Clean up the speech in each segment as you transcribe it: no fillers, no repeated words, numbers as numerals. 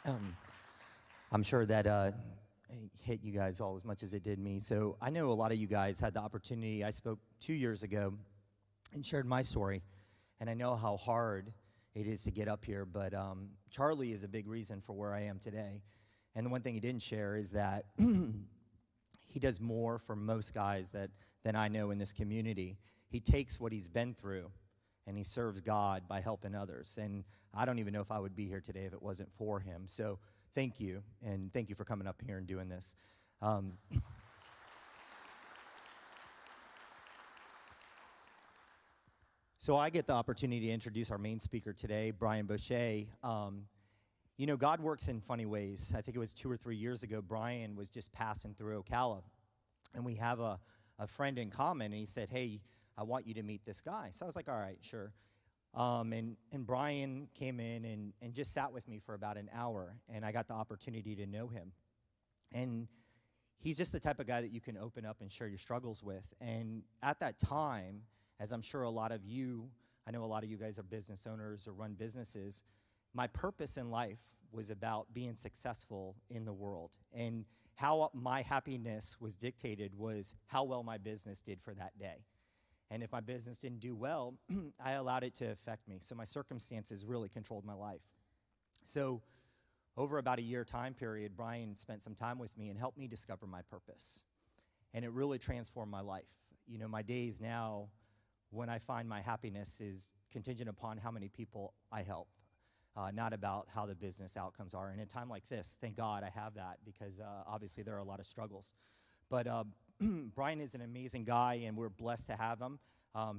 Um, I'm sure that hit you guys all as much as it did me. So I know a lot of you guys had the opportunity. I spoke 2 years ago and shared my story, and I know how hard it is to get up here, but Charlie is a big reason for where I am today. And the one thing he didn't share is that he does more for most guys than I know in this community. He takes what he's been through, and he serves God by helping others. And I don't even know if I would be here today if it wasn't for him. So thank you, and thank you for coming up here and doing this. So I get the opportunity to introduce our main speaker today, Brian Boucher. You know, God works in funny ways. I think it was 2 or 3 years ago, Brian was just passing through Ocala, and we have a friend in common, and he said, hey, I want you to meet this guy. So I was like, all right, sure. And Brian came in and just sat with me for about an hour, and I got the opportunity to know him. And he's just the type of guy that you can open up and share your struggles with. And at that time, as I'm sure a lot of you, I know a lot of you guys are business owners or run businesses, my purpose in life was about being successful in the world. And how my happiness was dictated was how well my business did for that day. And if my business didn't do well, I allowed it to affect me. So my circumstances really controlled my life. So over about a year time period, Brian spent some time with me and helped me discover my purpose. And it really transformed my life. You know, my days now, when I find my happiness, is contingent upon how many people I help, not about how the business outcomes are. And in a time like this, thank God I have that, because obviously there are a lot of struggles. But Brian is an amazing guy, and we're blessed to have him.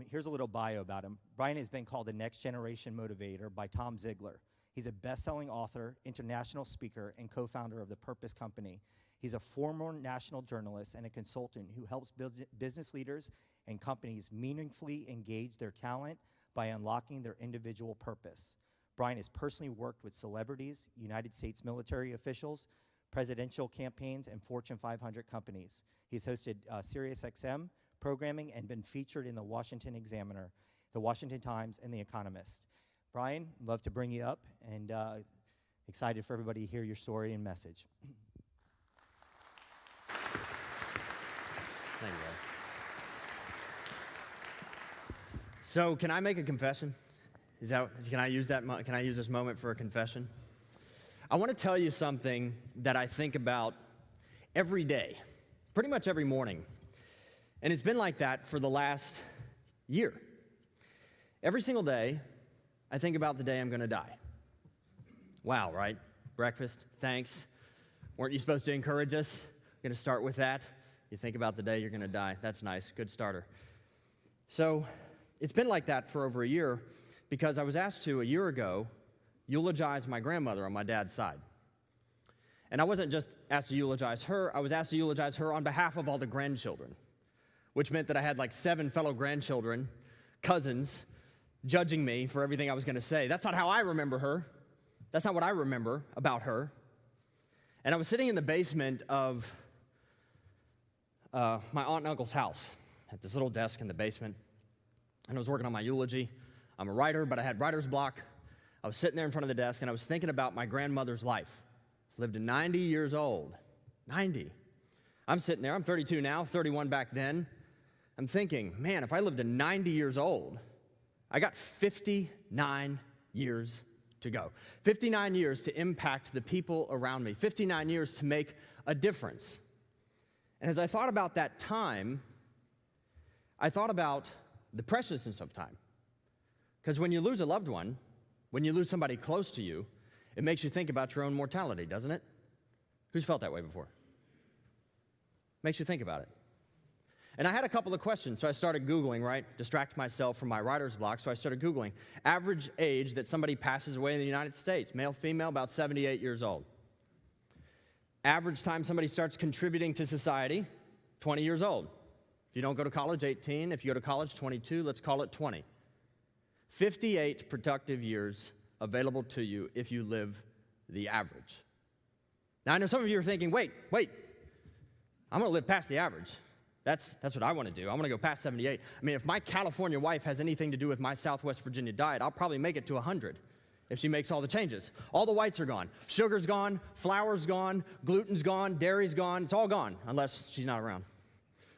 Here's a little bio about him. Brian has been called the next generation motivator by Tom Ziglar. He's a best-selling author, international speaker, and co-founder of the Purpose Company. He's a former national journalist and a consultant who helps business leaders and companies meaningfully engage their talent by unlocking their individual purpose. Brian has personally worked with celebrities, United States military officials, presidential campaigns, and Fortune 500 companies. He's hosted SiriusXM programming and been featured in the Washington Examiner, the Washington Times, and the Economist. Brian, love to bring you up, and excited for everybody to hear your story and message. Thank you, brother. So, can I make a confession? Can I use this moment for a confession? I want to tell you something that I think about every day, pretty much every morning. And it's been like that for the last year. Every single day, I think about the day I'm going to die. Wow, right? Breakfast, thanks. Weren't you supposed to encourage us? I'm going to start with that. You think about the day you're going to die. That's nice. Good starter. So it's been like that for over a year because I was asked to, a year ago, eulogize my grandmother on my dad's side. And I wasn't just asked to eulogize her, I was asked to eulogize her on behalf of all the grandchildren, which meant that I had like 7 fellow grandchildren, cousins, judging me for everything I was going to say. That's not how I remember her. That's not what I remember about her. And I was sitting in the basement of my aunt and uncle's house at this little desk in the basement, and I was working on my eulogy. I'm a writer, but I had writer's block. I was sitting there in front of the desk, and I was thinking about my grandmother's life. She lived to 90 years old. 90. I'm sitting there. I'm 32 now, 31 back then. I'm thinking, man, if I lived to 90 years old, I got 59 years to go. 59 years to impact the people around me. 59 years to make a difference. And as I thought about that time, I thought about the preciousness of time. Because when you lose a loved one, when you lose somebody close to you, it makes you think about your own mortality, doesn't it? Who's felt that way before? Makes you think about it. And I had a couple of questions, so I started Googling, right? Distract myself from my writer's block, so I started Googling. Average age that somebody passes away in the United States, male, female, about 78 years old. Average time somebody starts contributing to society, 20 years old. If you don't go to college, 18. If you go to college, 22. Let's call it 20. 58 productive years available to you if you live the average. Now, I know some of you are thinking, wait, I'm going to live past the average. That's what I want to do. I want to go past 78. I mean, if my California wife has anything to do with my Southwest Virginia diet, I'll probably make it to 100 if she makes all the changes. All the whites are gone. Sugar's gone, flour's gone, gluten's gone, dairy's gone. It's all gone unless she's not around.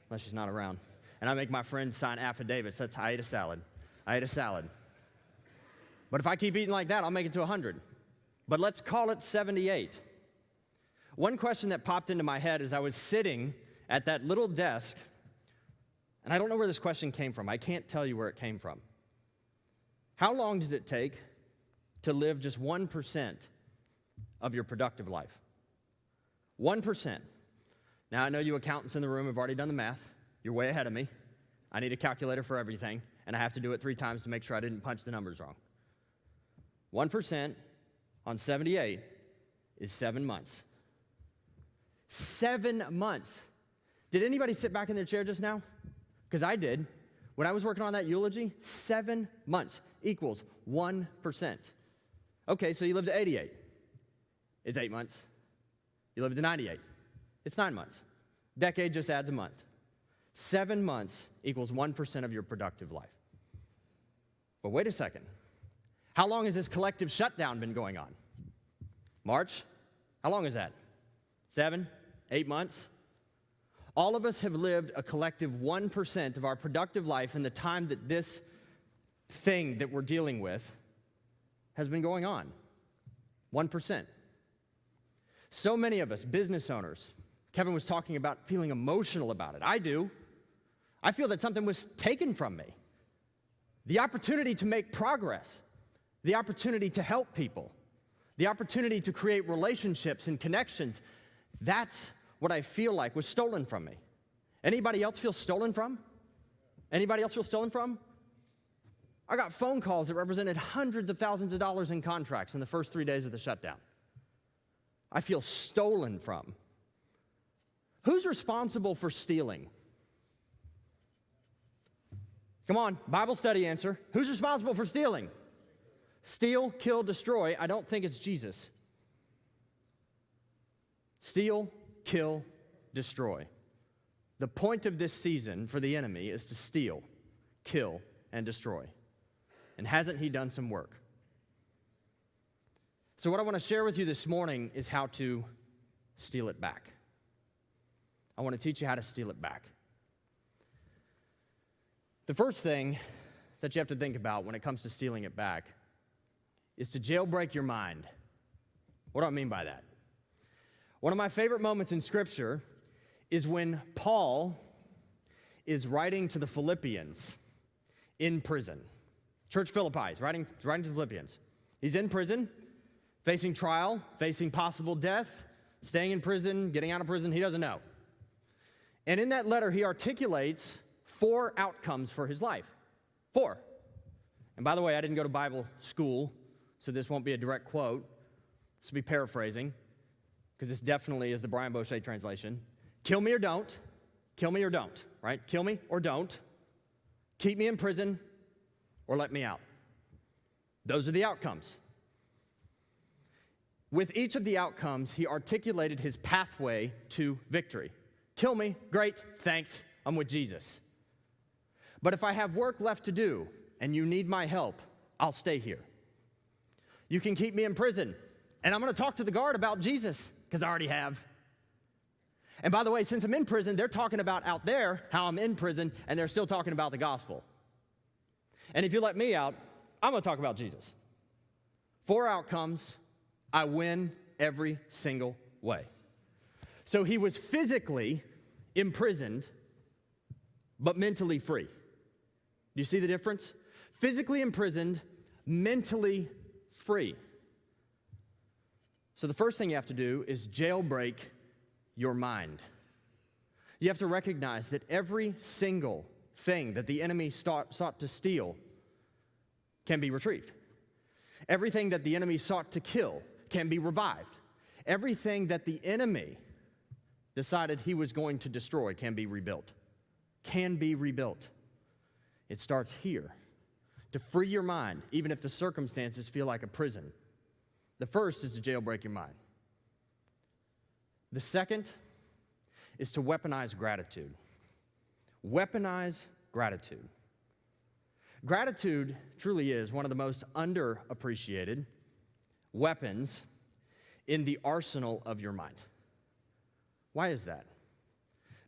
Unless she's not around. And I make my friends sign affidavits. That's, I ate a salad. I ate a salad. But if I keep eating like that, I'll make it to 100. But let's call it 78. One question that popped into my head as I was sitting at that little desk, and I don't know where this question came from. I can't tell you where it came from. How long does it take to live just 1% of your productive life? 1%. Now, I know you accountants in the room have already done the math. You're way ahead of me. I need a calculator for everything, and I have to do it 3 times to make sure I didn't punch the numbers wrong. 1% on 78 is 7 months. 7 months. Did anybody sit back in their chair just now? Because I did. When I was working on that eulogy, 7 months equals 1%. Okay, so you lived to 88. It's 8 months. You lived to 98. It's 9 months. Decade just adds a month. 7 months equals 1% of your productive life. But wait a second. How long has this collective shutdown been going on? March? How long is that? 7, 8 months? All of us have lived a collective 1% of our productive life in the time that this thing that we're dealing with has been going on. 1%. So many of us, business owners, Kevin was talking about feeling emotional about it. I do. I feel that something was taken from me. The opportunity to make progress, the opportunity to help people, the opportunity to create relationships and connections, that's what I feel like was stolen from me. Anybody else feel stolen from? Anybody else feel stolen from? I got phone calls that represented hundreds of thousands of dollars in contracts in the first 3 days of the shutdown. I feel stolen from. Who's responsible for stealing? Come on, Bible study answer. Who's responsible for stealing? Steal, kill, destroy. I don't think it's Jesus. Steal, kill, destroy. The point of this season for the enemy is to steal, kill, and destroy. And hasn't he done some work? So what I want to share with you this morning is how to steal it back. I want to teach you how to steal it back. The first thing that you have to think about when it comes to stealing it back is to jailbreak your mind. What do I mean by that? One of my favorite moments in Scripture is when Paul is writing to the Philippians in prison. Church Philippi is writing to the Philippians. He's in prison, facing trial, facing possible death, staying in prison, getting out of prison, he doesn't know. And in that letter, he articulates 4 outcomes for his life. 4. And by the way, I didn't go to Bible school, so this won't be a direct quote. This will be paraphrasing, because this definitely is the Brian Boucher translation. Kill me or don't. Kill me or don't, right? Kill me or don't. Keep me in prison or let me out. Those are the outcomes. With each of the outcomes, he articulated his pathway to victory. Kill me, great, thanks, I'm with Jesus. But if I have work left to do and you need my help, I'll stay here. You can keep me in prison, and I'm going to talk to the guard about Jesus, because I already have. And by the way, since I'm in prison, they're talking about out there how I'm in prison, and they're still talking about the gospel. And if you let me out, I'm going to talk about Jesus. 4 outcomes, I win every single way. So he was physically imprisoned, but mentally free. Do you see the difference? Physically imprisoned, mentally free. So the first thing you have to do is jailbreak your mind. You have to recognize that every single thing that the enemy sought to steal can be retrieved. Everything that the enemy sought to kill can be revived. Everything that the enemy decided he was going to destroy can be rebuilt. Can be rebuilt. It starts here. To free your mind, even if the circumstances feel like a prison. The first is to jailbreak your mind. The second is to weaponize gratitude. Weaponize gratitude. Gratitude truly is one of the most underappreciated weapons in the arsenal of your mind. Why is that?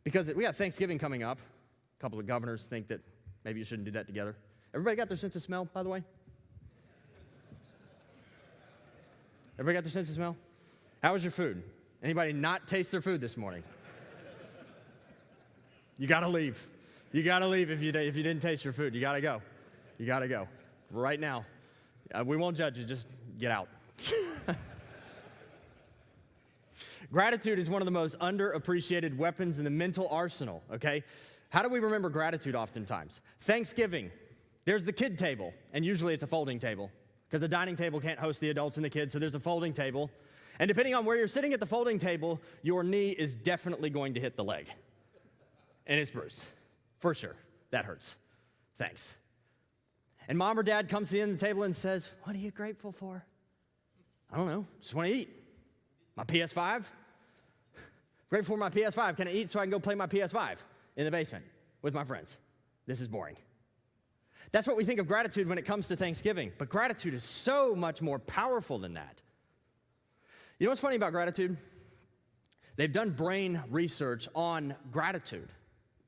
Because we got Thanksgiving coming up. A couple of governors think that maybe you shouldn't do that together. Everybody got their sense of smell, by the way? Everybody got their sense of smell? How was your food? Anybody not taste their food this morning? You got to leave. You got to leave if you didn't taste your food. You got to go. You got to go. Right now. We won't judge you. Just get out. Gratitude is one of the most underappreciated weapons in the mental arsenal, okay? How do we remember gratitude oftentimes? Thanksgiving, there's the kid table, and usually it's a folding table because the dining table can't host the adults and the kids, so there's a folding table. And depending on where you're sitting at the folding table, your knee is definitely going to hit the leg. And it's bruised, for sure. That hurts. Thanks. And mom or dad comes to the end of the table and says, "What are you grateful for?" I don't know, just want to eat. My PS5? Grateful for my PS5. Can I eat so I can go play my PS5 in the basement with my friends? This is boring. That's what we think of gratitude when it comes to Thanksgiving. But gratitude is so much more powerful than that. You know what's funny about gratitude? They've done brain research on gratitude.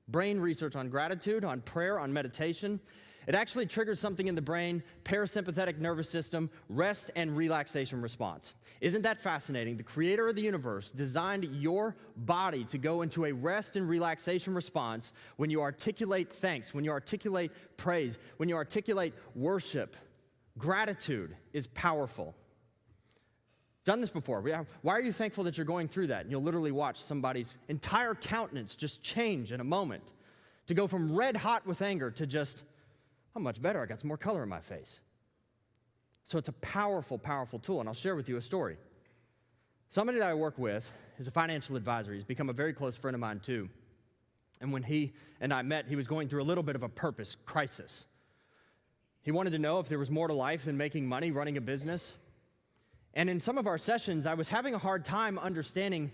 Brain research on gratitude, on prayer, on meditation. It actually triggers something in the brain, parasympathetic nervous system, rest and relaxation response. Isn't that fascinating? The creator of the universe designed your body to go into a rest and relaxation response when you articulate thanks, when you articulate praise, when you articulate worship. Gratitude is powerful. Done this before. Why are you thankful that you're going through that? And you'll literally watch somebody's entire countenance just change in a moment to go from red hot with anger to just, "I'm much better. I got some more color in my face." So it's a powerful, powerful tool, and I'll share with you a story. Somebody that I work with is a financial advisor. He's become a very close friend of mine too. And when he and I met, he was going through a little bit of a purpose crisis. He wanted to know if there was more to life than making money, running a business. And in some of our sessions, I was having a hard time understanding,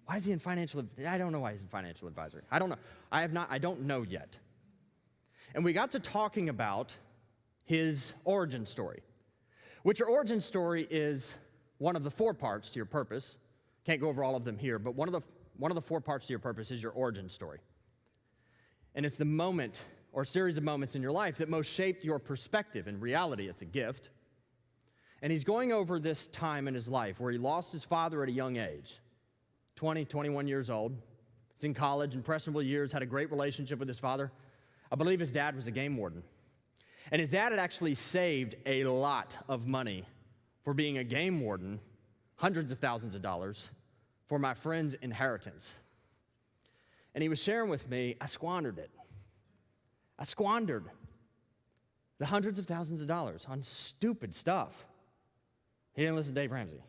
why is he in financial? I don't know why he's in financial advisory. I don't know. I don't know yet. And we got to talking about his origin story, which your origin story is one of the 4 parts to your purpose. Can't go over all of them here, but one of the 4 parts to your purpose is your origin story. And it's the moment or series of moments in your life that most shaped your perspective. In reality, it's a gift. And he's going over this time in his life where he lost his father at a young age, 20, 21 years old. He's in college, impressionable years, had a great relationship with his father. I believe his dad was a game warden. And his dad had actually saved a lot of money for being a game warden, hundreds of thousands of dollars, for my friend's inheritance. And he was sharing with me, I squandered it. I squandered the hundreds of thousands of dollars on stupid stuff. He didn't listen to Dave Ramsey.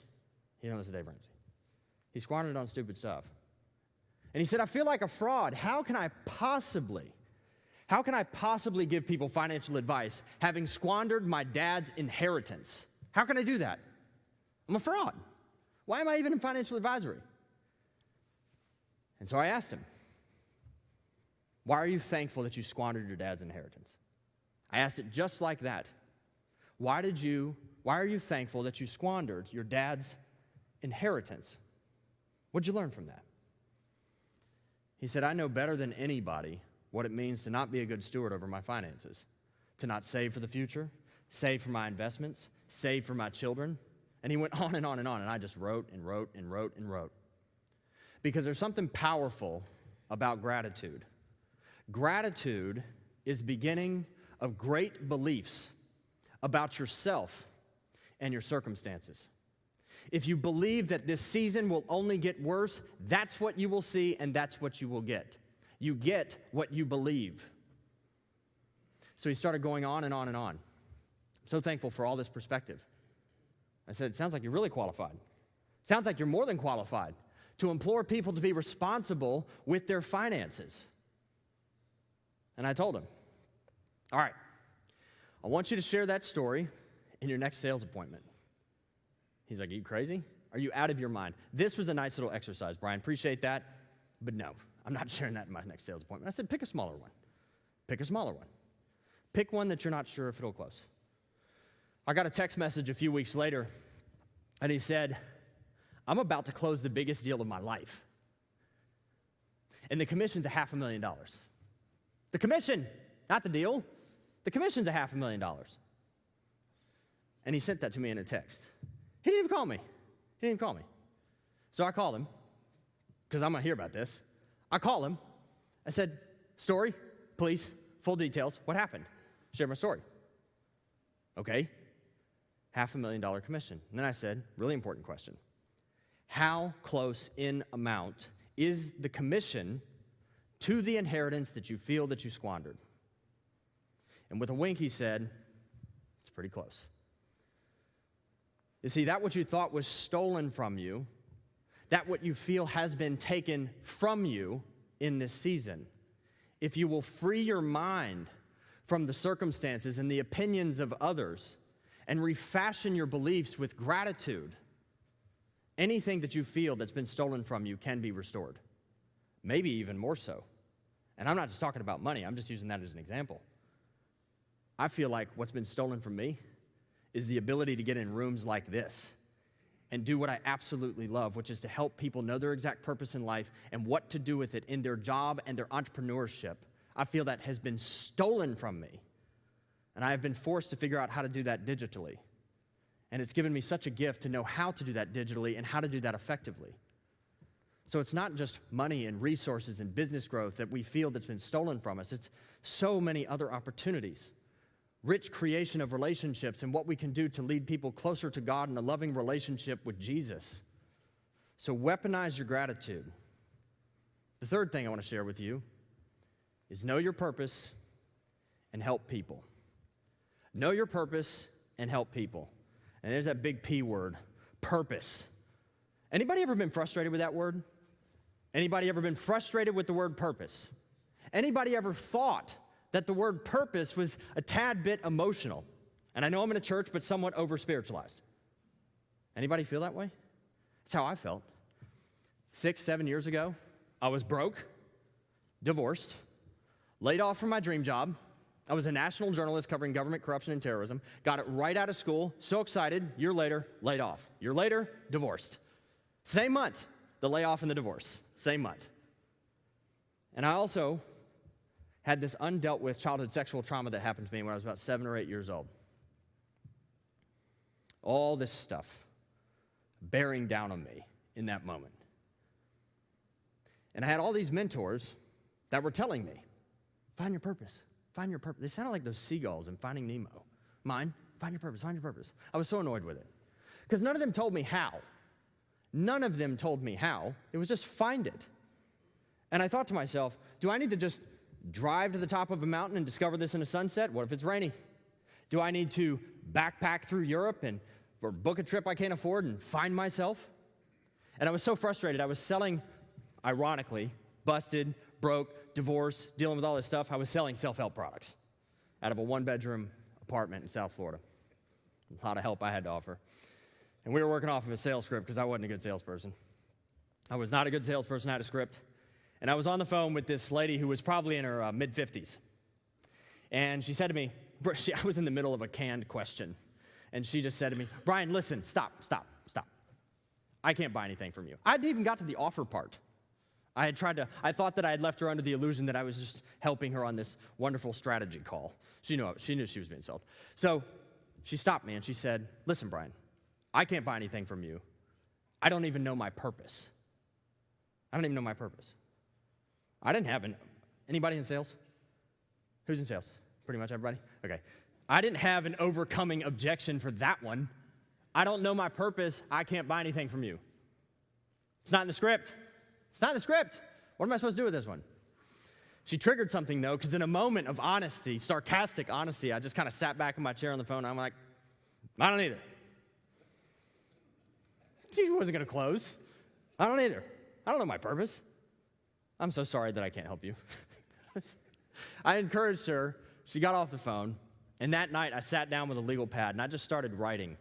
He squandered it on stupid stuff. And he said, I feel like a fraud. How can I possibly give people financial advice having squandered my dad's inheritance? How can I do that? I'm a fraud. Why am I even in financial advisory? And so I asked him, why are you thankful that you squandered your dad's inheritance? I asked it just like that. Why are you thankful that you squandered your dad's inheritance? What'd you learn from that? He said, I know better than anybody what it means to not be a good steward over my finances, to not save for the future, save for my investments, save for my children. And he went on and on and on, and I just wrote and wrote and wrote and wrote. Because there's something powerful about gratitude. Gratitude is the beginning of great beliefs about yourself and your circumstances. If you believe that this season will only get worse, that's what you will see and that's what you will get. You get what you believe. So he started going on and on and on. I'm so thankful for all this perspective. I said, it sounds like you're really qualified. Sounds like you're more than qualified to implore people to be responsible with their finances. And I told him, all right, I want you to share that story in your next sales appointment. He's like, are you crazy? Are you out of your mind? This was a nice little exercise, Brian. Appreciate that. But no, I'm not sharing that in my next sales appointment. I said, pick a smaller one. Pick a smaller one. Pick one that you're not sure if it'll close. I got a text message a few weeks later And he said, I'm about to close the biggest deal of my life. And the commission's $500,000. The commission, not the deal. The commission's $500,000. And he sent that to me in a text. He didn't even call me. So I called him, because I'm going to hear about this. I called him. I said, story, please, full details. What happened? Share my story. Okay. $500,000 commission. And then I said, really important question. How close in amount is the commission to the inheritance that you feel that you squandered? And with a wink, he said, it's pretty close. You see, that what you thought was stolen from you, that what you feel has been taken from you in this season, if you will free your mind from the circumstances and the opinions of others and refashion your beliefs with gratitude, anything that you feel that's been stolen from you can be restored, maybe even more so. And I'm not just talking about money, I'm just using that as an example. I feel like what's been stolen from me is the ability to get in rooms like this and do what I absolutely love, which is to help people know their exact purpose in life and what to do with it in their job and their entrepreneurship. I feel that has been stolen from me, and I have been forced to figure out how to do that digitally. And it's given me such a gift to know how to do that digitally and how to do that effectively. So it's not just money and resources and business growth that we feel that's been stolen from us. It's so many other opportunities. Rich creation of relationships and what we can do to lead people closer to God in a loving relationship with Jesus. So weaponize your gratitude. The third thing I want to share with you is know your purpose and help people. Know your purpose and help people. And there's that big P word, purpose. Anybody ever been frustrated with that word? Anybody ever been frustrated with the word purpose? Anybody ever thought that the word purpose was a tad bit emotional? And I know I'm in a church, but somewhat over-spiritualized. Anybody feel that way? That's how I felt. 6, 7 years ago, I was broke, divorced, laid off from my dream job. I was a national journalist covering government corruption and terrorism. Got it right out of school, so excited. Year later, laid off. Year later, divorced. Same month, the layoff and the divorce. Same month. And I also had this undealt with childhood sexual trauma that happened to me when I was about 7 or 8 years old. All this stuff bearing down on me in that moment. And I had all these mentors that were telling me, find your purpose, find your purpose. They sounded like those seagulls in Finding Nemo. Mine, find your purpose, find your purpose. I was so annoyed with it. Because none of them told me how. None of them told me how. It was just find it. And I thought to myself, do I need to just drive to the top of a mountain and discover this in a sunset? What if it's rainy? Do I need to backpack through Europe or book a trip I can't afford and find myself? And I was so frustrated. I was selling, ironically, busted, broke, divorced, dealing with all this stuff. I was selling self-help products out of a one-bedroom apartment in South Florida. A lot of help I had to offer. And we were working off of a sales script because I wasn't a good salesperson. I was not a good salesperson. I had a script. And I was on the phone with this lady who was probably in her mid-50s. And she said to me, I was in the middle of a canned question. And she just said to me, Brian, listen, stop. I can't buy anything from you. I hadn't even got to the offer part. I thought that I had left her under the illusion that I was just helping her on this wonderful strategy call. She knew she was being sold. So she stopped me and she said, listen, Brian, I can't buy anything from you. I don't even know my purpose. I don't even know my purpose. I didn't have anybody in sales? Who's in sales? Pretty much everybody? Okay. I didn't have an overcoming objection for that one. I don't know my purpose. I can't buy anything from you. It's not in the script. It's not in the script. What am I supposed to do with this one? She triggered something, though, because in a moment of honesty, sarcastic honesty, I just kind of sat back in my chair on the phone, and I'm like, I don't either. She wasn't going to close. I don't either. I don't know my purpose. I'm so sorry that I can't help you. I encouraged her. She got off the phone, and that night I sat down with a legal pad, and I just started writing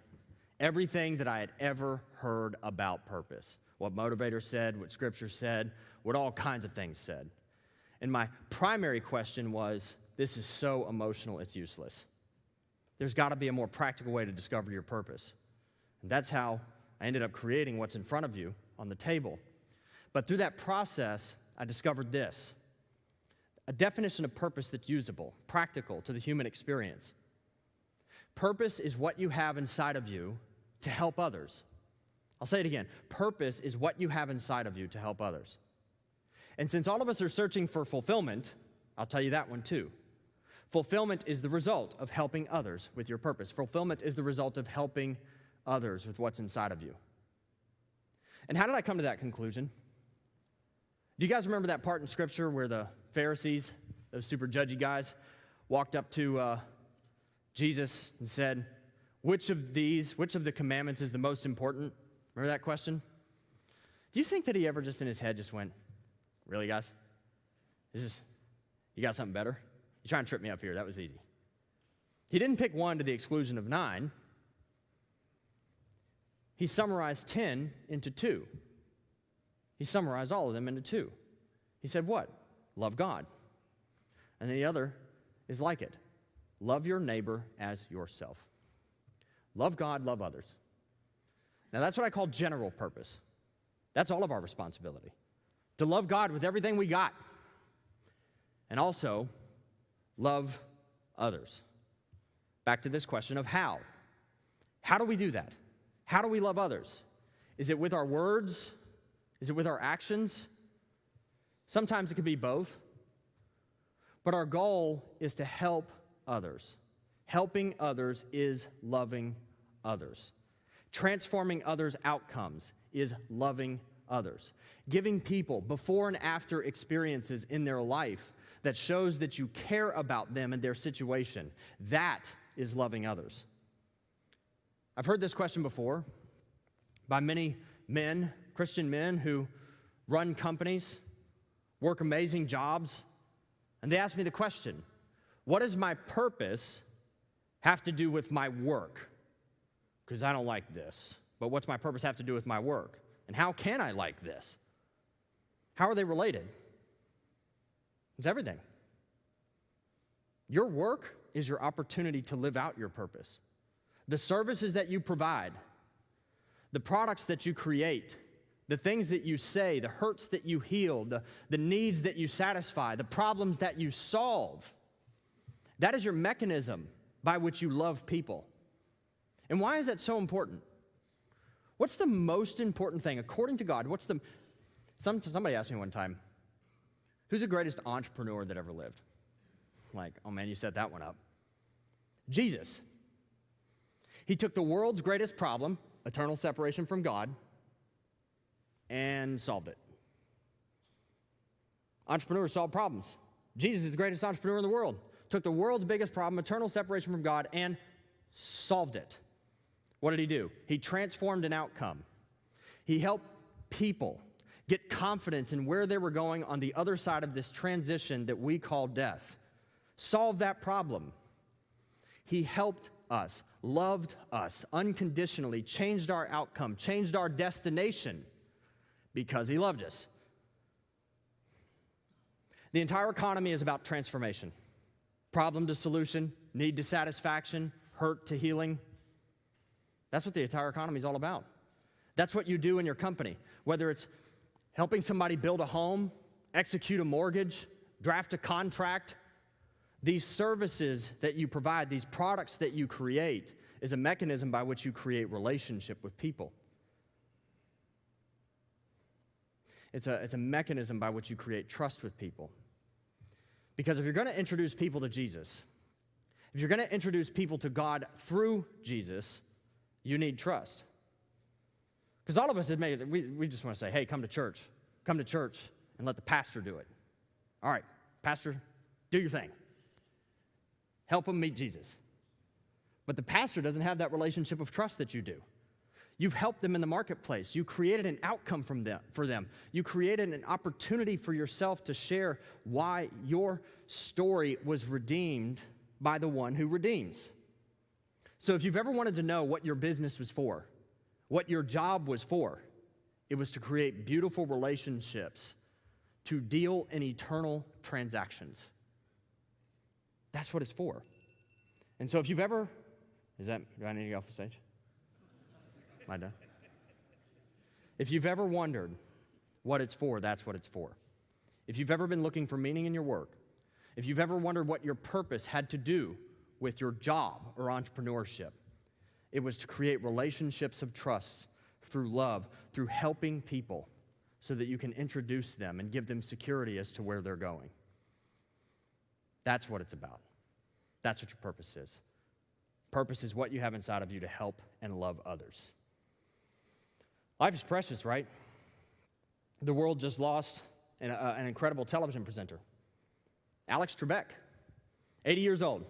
everything that I had ever heard about purpose, what motivator said, what scripture said, what all kinds of things said. And my primary question was, this is so emotional, it's useless. There's got to be a more practical way to discover your purpose. And that's how I ended up creating what's in front of you on the table. But through that process, I discovered this: a definition of purpose that's usable, practical to the human experience. Purpose is what you have inside of you to help others. I'll say it again. Purpose is what you have inside of you to help others. And since all of us are searching for fulfillment, I'll tell you that one too. Fulfillment is the result of helping others with your purpose. Fulfillment is the result of helping others with what's inside of you. And how did I come to that conclusion? Do you guys remember that part in Scripture where the Pharisees, those super judgy guys, walked up to Jesus and said, which of the commandments is the most important? Remember that question? Do you think that he ever just in his head just went, really, guys? You got something better? You're trying to trip me up here. That was easy. He didn't pick one to the exclusion of 9. He summarized 10 into 2. He summarized all of them into 2. He said what? Love God. And the other is like it. Love your neighbor as yourself. Love God, love others. Now that's what I call general purpose. That's all of our responsibility. To love God with everything we got. And also, love others. Back to this question of how. How do we do that? How do we love others? Is it with our words? Is it with our actions? Sometimes it can be both. But our goal is to help others. Helping others is loving others. Transforming others' outcomes is loving others. Giving people before and after experiences in their life that shows that you care about them and their situation. That is loving others. I've heard this question before by many men, Christian men who run companies, work amazing jobs, and they ask me the question, what does my purpose have to do with my work? Because I don't like this, but what's my purpose have to do with my work? And how can I like this? How are they related? It's everything. Your work is your opportunity to live out your purpose. The services that you provide, the products that you create, the things that you say, the hurts that you heal, the needs that you satisfy, the problems that you solve, that is your mechanism by which you love people. And why is that so important? What's the most important thing, according to God? Somebody asked me one time, who's the greatest entrepreneur that ever lived? Like, oh man, you set that one up. Jesus. He took the world's greatest problem, eternal separation from God, and solved it. Entrepreneurs solve problems. Jesus is the greatest entrepreneur in the world. Took the world's biggest problem, eternal separation from God, and solved it. What did he do? He transformed an outcome. He helped people get confidence in where they were going on the other side of this transition that we call death. Solve that problem. He helped us, loved us unconditionally, changed our outcome, changed our destination because he loved us. The entire economy is about transformation. Problem to solution, need to satisfaction, hurt to healing. That's what the entire economy is all about. That's what you do in your company, whether it's helping somebody build a home, execute a mortgage, draft a contract. These services that you provide, these products that you create, is a mechanism by which you create relationship with people. It's a mechanism by which you create trust with people. Because if you're going to introduce people to Jesus, if you're going to introduce people to God through Jesus, you need trust. Because all of us admit, we just want to say, hey, come to church, and let the pastor do it. All right, pastor, do your thing. Help them meet Jesus. But the pastor doesn't have that relationship of trust that you do. You've helped them in the marketplace. You created an outcome for them. You created an opportunity for yourself to share why your story was redeemed by the one who redeems. So if you've ever wanted to know what your business was for, what your job was for, it was to create beautiful relationships, to deal in eternal transactions. That's what it's for. And so if you've ever, do I need to get off the stage? Am I done? If you've ever wondered what it's for, that's what it's for. If you've ever been looking for meaning in your work, if you've ever wondered what your purpose had to do with your job or entrepreneurship, it was to create relationships of trust through love, through helping people so that you can introduce them and give them security as to where they're going. That's what it's about. That's what your purpose is. Purpose is what you have inside of you to help and love others. Life is precious, right? The world just lost an incredible television presenter. Alex Trebek, 80 years old,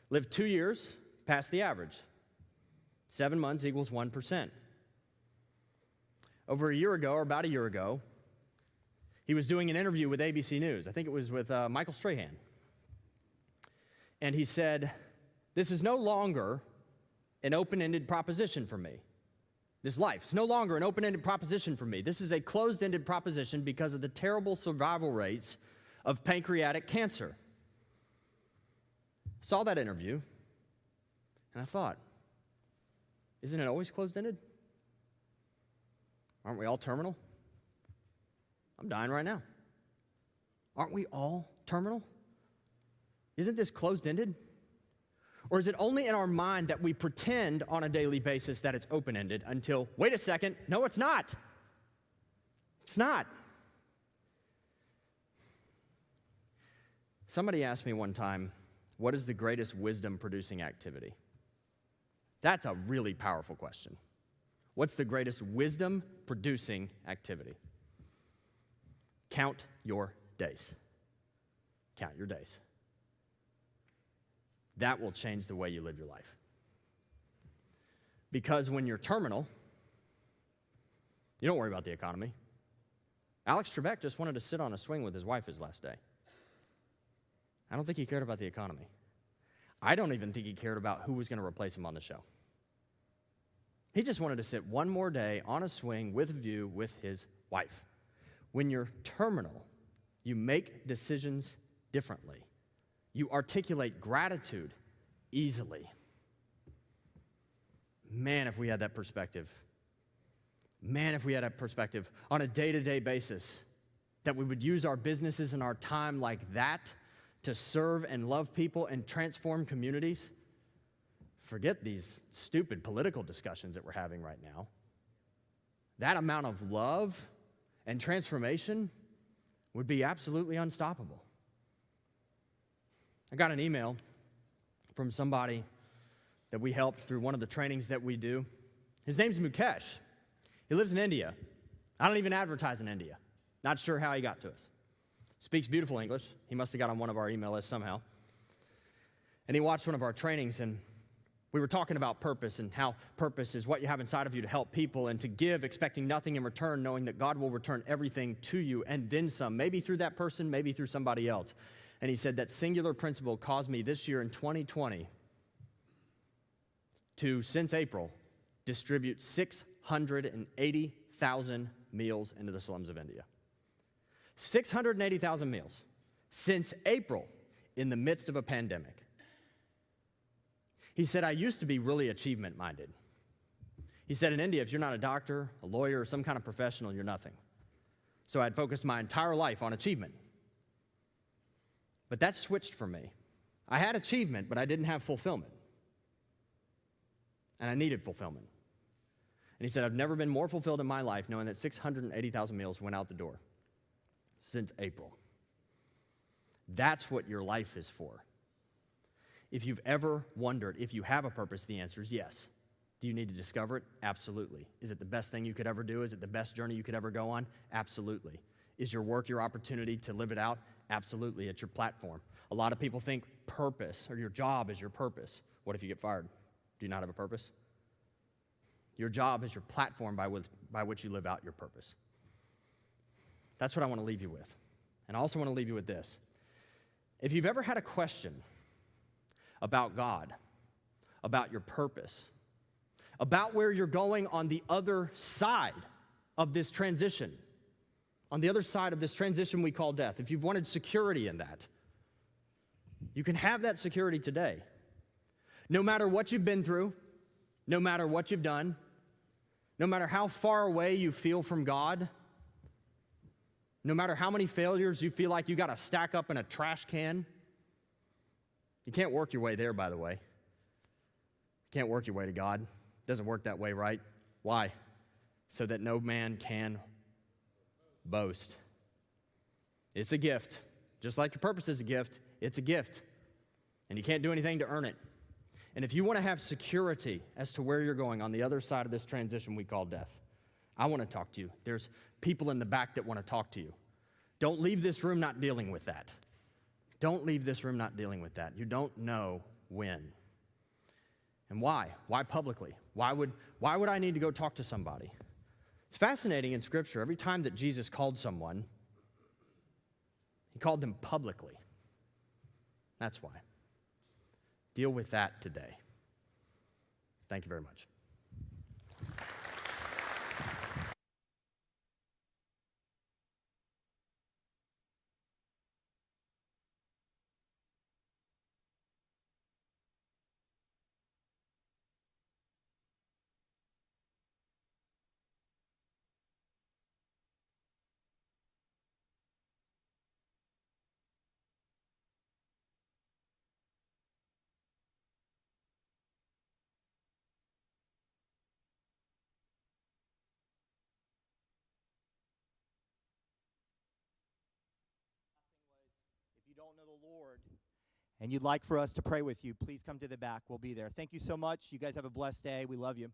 lived 2 years past the average. 7 months equals 1%. Over a year ago, or about a year ago, he was doing an interview with ABC News. I think it was with Michael Strahan. And he said, "This is no longer an open-ended proposition for me. This life is no longer an open-ended proposition for me. This is a closed-ended proposition because of the terrible survival rates of pancreatic cancer." Saw that interview, and I thought, isn't it always closed-ended? Aren't we all terminal? I'm dying right now. Aren't we all terminal? Isn't this closed-ended? Or is it only in our mind that we pretend on a daily basis that it's open-ended until, wait a second, no, it's not. It's not. Somebody asked me one time, what is the greatest wisdom-producing activity? That's a really powerful question. What's the greatest wisdom-producing activity? Count your days. Count your days. That will change the way you live your life. Because when you're terminal, you don't worry about the economy. Alex Trebek just wanted to sit on a swing with his wife his last day. I don't think he cared about the economy. I don't even think he cared about who was going to replace him on the show. He just wanted to sit one more day on a swing with a view with his wife. When you're terminal, you make decisions differently. You articulate gratitude easily. Man, if we had that perspective. Man, if we had that perspective on a day-to-day basis, that we would use our businesses and our time like that to serve and love people and transform communities. Forget these stupid political discussions that we're having right now. That amount of love and transformation would be absolutely unstoppable. I got an email from somebody that we helped through one of the trainings that we do. His name's Mukesh. He lives in India. I don't even advertise in India. Not sure how he got to us. Speaks beautiful English. He must have got on one of our email lists somehow. And he watched one of our trainings, and we were talking about purpose and how purpose is what you have inside of you to help people and to give, expecting nothing in return, knowing that God will return everything to you and then some, maybe through that person, maybe through somebody else. And he said that singular principle caused me this year in 2020 to, since April, distribute 680,000 meals into the slums of India. 680,000 meals since April in the midst of a pandemic. He said, I used to be really achievement-minded. He said, in India, if you're not a doctor, a lawyer, or some kind of professional, you're nothing. So I'd focused my entire life on achievement. But that switched for me. I had achievement, but I didn't have fulfillment. And I needed fulfillment. And he said, I've never been more fulfilled in my life knowing that 680,000 meals went out the door since April. That's what your life is for. If you've ever wondered if you have a purpose, the answer is yes. Do you need to discover it? Absolutely. Is it the best thing you could ever do? Is it the best journey you could ever go on? Absolutely. Is your work your opportunity to live it out? Absolutely. It's your platform. A lot of people think purpose or your job is your purpose. What if you get fired? Do you not have a purpose? Your job is your platform by which you live out your purpose. That's what I want to leave you with. And I also want to leave you with this. If you've ever had a question about God, about your purpose, about where you're going on the other side of this transition, on the other side of this transition we call death, if you've wanted security in that, you can have that security today. No matter what you've been through, no matter what you've done, No matter how far away you feel from God, no matter how many failures you feel like you got to stack up in a trash can, you can't work your way there, by the way. You can't work your way to God. It doesn't work that way, right? Why? So that no man can boast. It's a gift. Just like your purpose is a gift, it's a gift. And you can't do anything to earn it. And if you want to have security as to where you're going on the other side of this transition we call death, I want to talk to you. There's people in the back that want to talk to you. Don't leave this room not dealing with that. Don't leave this room not dealing with that. You don't know when. And why? Why publicly? Why would I need to go talk to somebody? It's fascinating in Scripture. Every time that Jesus called someone, he called them publicly. That's why. Deal with that today. Thank you very much. If you don't know the Lord and you'd like for us to pray with you, please come to the back. We'll be there. Thank you so much. You guys have a blessed day. We love you.